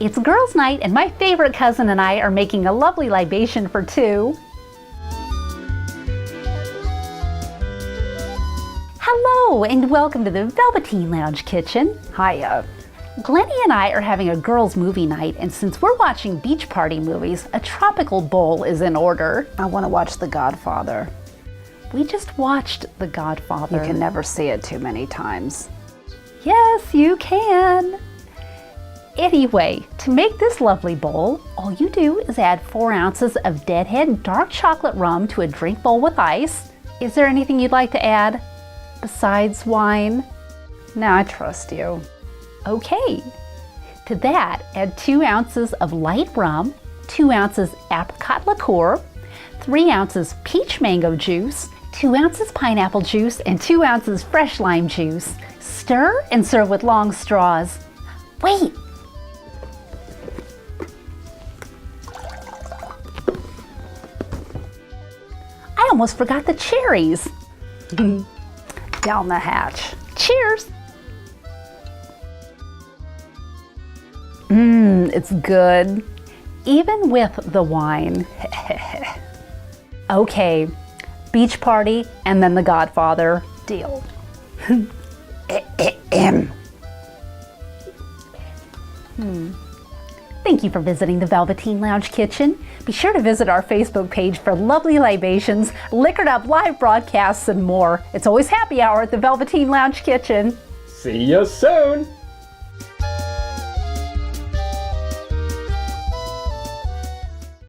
It's girls' night and my favorite cousin and I are making a lovely libation for two. Hello and welcome to the Velveteen Lounge Kitchen. Hiya. Glennie and I are having a girls' movie night, and since we're watching beach party movies, a tropical bowl is in order. I want to watch The Godfather. We just watched The Godfather. You can never see it too many times. Yes, you can. Anyway, to make this lovely bowl, all you do is add 4 ounces of Deadhead Dark Chocolate Rum to a drink bowl with ice. Is there anything you'd like to add besides wine? No, I trust you. Okay. To that, add 2 ounces of light rum, 2 ounces apricot liqueur, 3 ounces peach mango juice, 2 ounces pineapple juice, and 2 ounces fresh lime juice. Stir and serve with long straws. Wait! I almost forgot the cherries. Down the hatch. Cheers! It's good, even with the wine. Okay, beach party and then The Godfather. Deal. Thank you for visiting the Velveteen Lounge Kitchen. Be sure to visit our Facebook page for lovely libations, liquored up live broadcasts, and more. It's always happy hour at the Velveteen Lounge Kitchen. See you soon!